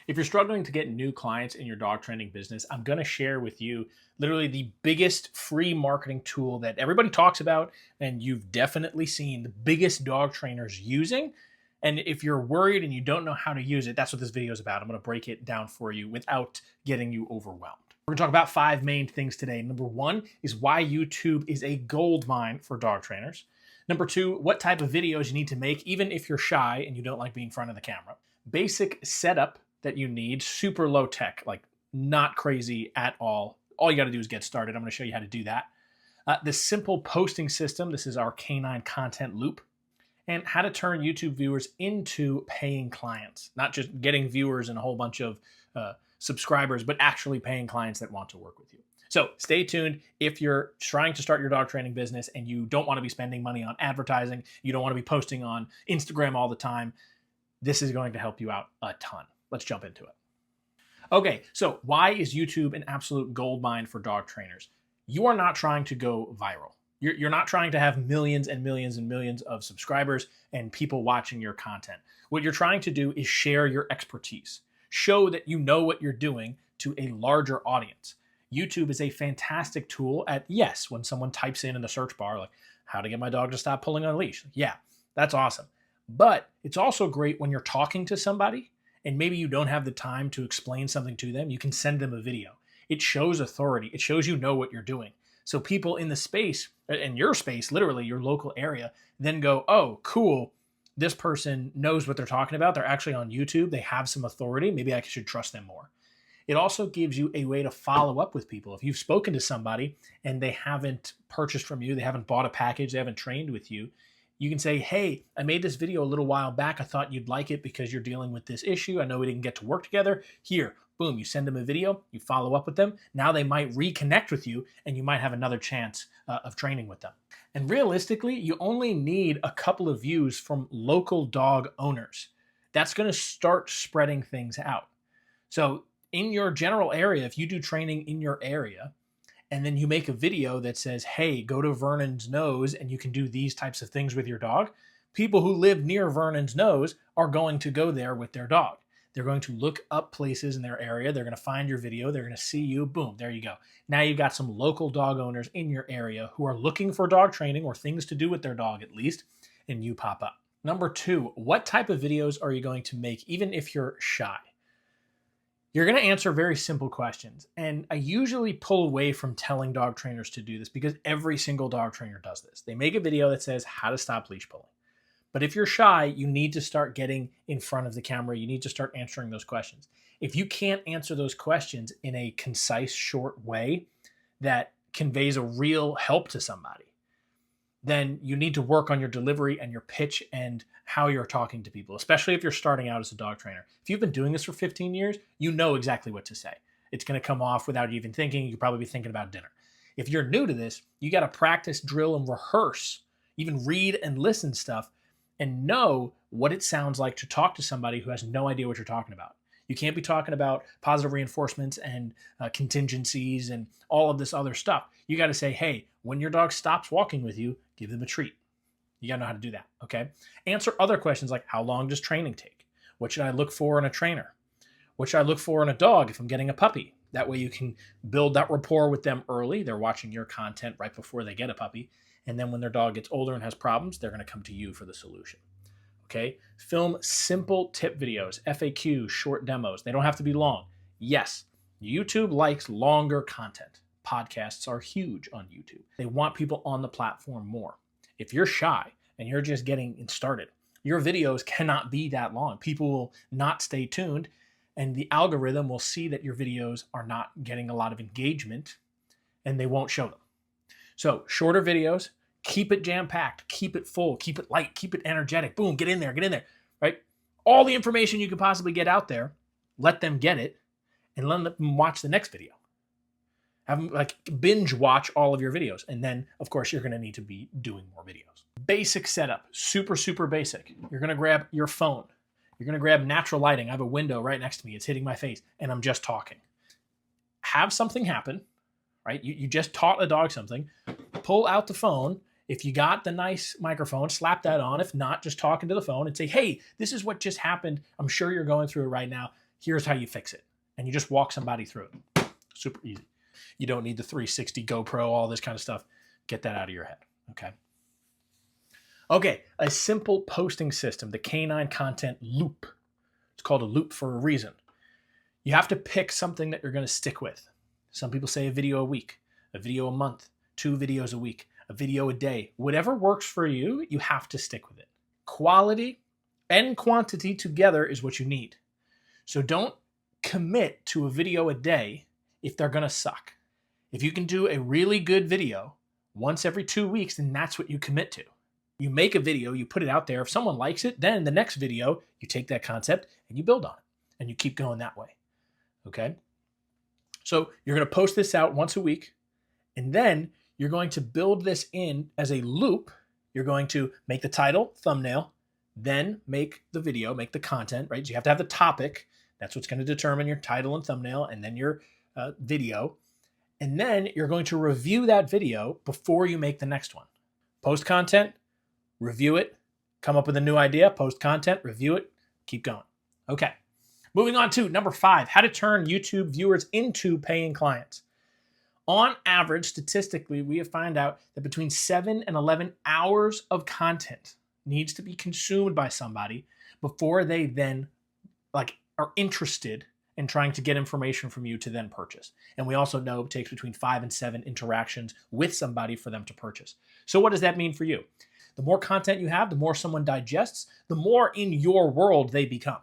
If you're struggling to get new clients in your dog training business, I'm going to share with you literally the biggest free marketing tool that everybody talks about and you've definitely seen the biggest dog trainers using. And if you're worried and you don't know how to use it, that's what this video is about. I'm going to break it down for you without getting you overwhelmed. We're going to talk about 5 main things today. Number 1 is why YouTube is a gold mine for dog trainers. Number 2, what type of videos you need to make even if you're shy and you don't like being in front of the camera. Basic setup that you need, super low tech, like not crazy at all. All you got to do is get started. I'm going to show you how to do that. The simple posting system. This is our Canine content loop. And how to turn YouTube viewers into paying clients, not just getting viewers and a whole bunch of subscribers, but actually paying clients that want to work with you. So stay tuned. If you're trying to start your dog training business and you don't want to be spending money on advertising, you don't want to be posting on Instagram all the time, this is going to help you out a ton. Let's jump into it. Okay, so why is YouTube an absolute gold mine for dog trainers? You are not trying to go viral. You're not trying to have millions and millions and millions of subscribers and people watching your content. What you're trying to do is share your expertise. Show that you know what you're doing to a larger audience. YouTube is a fantastic tool at, yes, when someone types in the search bar, like, how to get my dog to stop pulling on a leash. Yeah, that's awesome. But it's also great when you're talking to somebody and maybe you don't have the time to explain something to them. You can send them a video. It shows authority. It shows you know what you're doing. So people in the space, in your space, literally your local area, then go, oh, cool. This person knows what they're talking about. They're actually on YouTube. They have some authority. Maybe I should trust them more. It also gives you a way to follow up with people. If you've spoken to somebody and they haven't purchased from you, they haven't bought a package, they haven't trained with you, you can say, hey, I made this video a little while back. I thought you'd like it because you're dealing with this issue. I know we didn't get to work together. Here, boom, you send them a video, you follow up with them. Now they might reconnect with you and you might have another chance of training with them. And realistically, you only need a couple of views from local dog owners. That's going to start spreading things out. So in your general area, if you do training in your area, and then you make a video that says, hey, go to Vernon's Nose and you can do these types of things with your dog, people who live near Vernon's Nose are going to go there with their dog. They're going to look up places in their area. They're going to find your video. They're going to see you. Boom, there you go. Now you've got some local dog owners in your area who are looking for dog training or things to do with their dog at least, and you pop up. Number 2, what type of videos are you going to make even if you're shy? You're going to answer very simple questions. And I usually pull away from telling dog trainers to do this because every single dog trainer does this. They make a video that says how to stop leash pulling. But if you're shy, you need to start getting in front of the camera. You need to start answering those questions. If you can't answer those questions in a concise, short way that conveys a real help to somebody, then you need to work on your delivery and your pitch and how you're talking to people, especially if you're starting out as a dog trainer. If you've been doing this for 15 years, you know exactly what to say. It's going to come off without you even thinking. You could probably be thinking about dinner. If you're new to this, you got to practice, drill, and rehearse, even read and listen stuff, and know what it sounds like to talk to somebody who has no idea what you're talking about. You can't be talking about positive reinforcements and contingencies and all of this other stuff. You got to say, hey, when your dog stops walking with you, give them a treat. You got to know how to do that, okay? Answer other questions like, how long does training take? What should I look for in a trainer? What should I look for in a dog if I'm getting a puppy? That way you can build that rapport with them early. They're watching your content right before they get a puppy. And then when their dog gets older and has problems, they're going to come to you for the solution. Okay? Film simple tip videos, FAQs, short demos. They don't have to be long. Yes, YouTube likes longer content. Podcasts are huge on YouTube. They want people on the platform more. If you're shy and you're just getting started, your videos cannot be that long. People will not stay tuned, and the algorithm will see that your videos are not getting a lot of engagement, and they won't show them. So shorter videos, keep it jam-packed, keep it full, keep it light, keep it energetic. Boom, get in there, right? All the information you could possibly get out there, let them get it, and let them watch the next video. Have them like binge watch all of your videos. And then, of course, you're going to need to be doing more videos. Basic setup, super, super basic. You're going to grab your phone. You're going to grab natural lighting. I have a window right next to me. It's hitting my face, and I'm just talking. Have something happen, right? You just taught a dog something. Pull out the phone. If you got the nice microphone, slap that on. If not, just talk into the phone and say, hey, this is what just happened. I'm sure you're going through it right now. Here's how you fix it. And you just walk somebody through it. Super easy. You don't need the 360 GoPro, all this kind of stuff. Get that out of your head, okay? Okay, a simple posting system, the Canine content loop. It's called a loop for a reason. You have to pick something that you're going to stick with. Some people say a video a week, a video a month, 2 videos a week, a video a day. Whatever works for you, you have to stick with it. Quality and quantity together is what you need. So don't commit to a video a day if they're going to suck. If you can do a really good video once every 2 weeks, then that's what you commit to. You make a video, you put it out there. If someone likes it, then the next video, you take that concept and you build on it and you keep going that way. Okay? So you're going to post this out once a week, and then you're going to build this in as a loop. You're going to make the title, thumbnail, then make the video, make the content, right? So you have to have the topic. That's what's going to determine your title and thumbnail, and then your video. And then you're going to review that video before you make the next one. Post content, review it, come up with a new idea, post content, review it, keep going. Okay. Moving on to number 5, how to turn YouTube viewers into paying clients. On average, statistically, we have found out that between 7 and 11 hours of content needs to be consumed by somebody before they then are interested in trying to get information from you to then purchase. And we also know it takes between 5 and 7 interactions with somebody for them to purchase. So what does that mean for you? The more content you have, the more someone digests, the more in your world they become.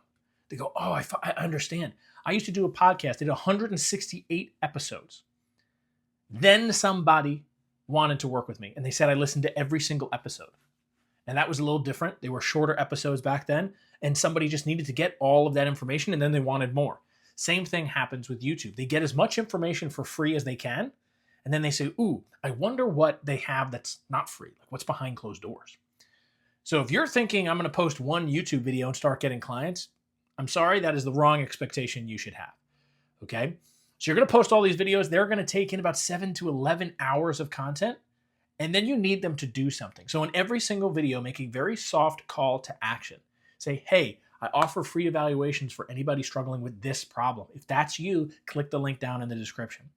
They go, oh, I understand. I used to do a podcast. I did 168 episodes. Then somebody wanted to work with me, and they said I listened to every single episode. And that was a little different. They were shorter episodes back then, and somebody just needed to get all of that information, and then they wanted more. Same thing happens with YouTube. They get as much information for free as they can, and then they say, ooh, I wonder what they have that's not free. Like what's behind closed doors? So if you're thinking I'm going to post one YouTube video and start getting clients, I'm sorry, that is the wrong expectation you should have, okay? So you're going to post all these videos. They're going to take in about 7 to 11 hours of content, and then you need them to do something. So in every single video, make a very soft call to action. Say, hey, I offer free evaluations for anybody struggling with this problem. If that's you, click the link down in the description.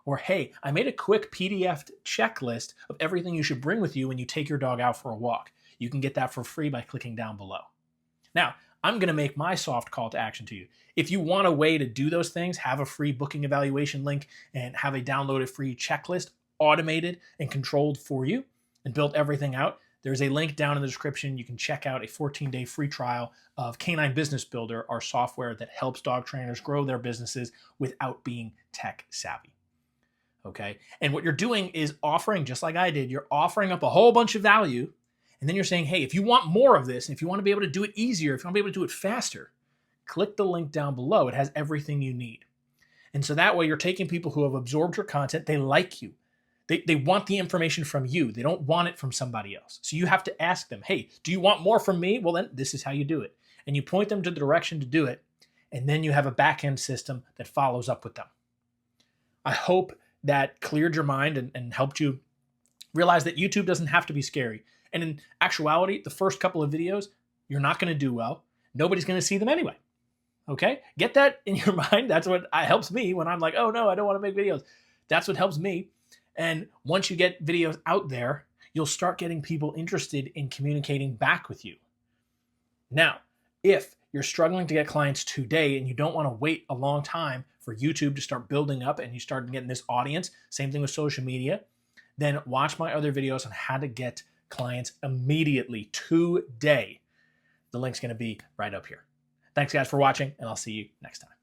Or, hey, I made a quick PDF checklist of everything you should bring with you when you take your dog out for a walk. You can get that for free by clicking down below. Now, I'm going to make my soft call to action to you. If you want a way to do those things, have a free booking evaluation link and have a downloaded free checklist automated and controlled for you and built everything out, there's a link down in the description. You can check out a 14-day free trial of Canine Business Builder, our software that helps dog trainers grow their businesses without being tech savvy. Okay? And what you're doing is offering, just like I did, you're offering up a whole bunch of value. And then you're saying, hey, if you want more of this, if you want to be able to do it easier, if you want to be able to do it faster, click the link down below. It has everything you need. And so that way you're taking people who have absorbed your content. They like you. They want the information from you. They don't want it from somebody else. So you have to ask them, hey, do you want more from me? Well, then this is how you do it. And you point them to the direction to do it. And then you have a back-end system that follows up with them. I hope that cleared your mind and helped you realize that YouTube doesn't have to be scary. And in actuality, the first couple of videos, you're not going to do well. Nobody's going to see them anyway. Okay? Get that in your mind. That's what helps me when I'm like, oh no, I don't want to make videos. That's what helps me. And once you get videos out there, you'll start getting people interested in communicating back with you. Now, if you're struggling to get clients today and you don't want to wait a long time for YouTube to start building up and you start getting this audience, same thing with social media, then watch my other videos on how to get clients immediately today. The link's going to be right up here. Thanks guys for watching, and I'll see you next time.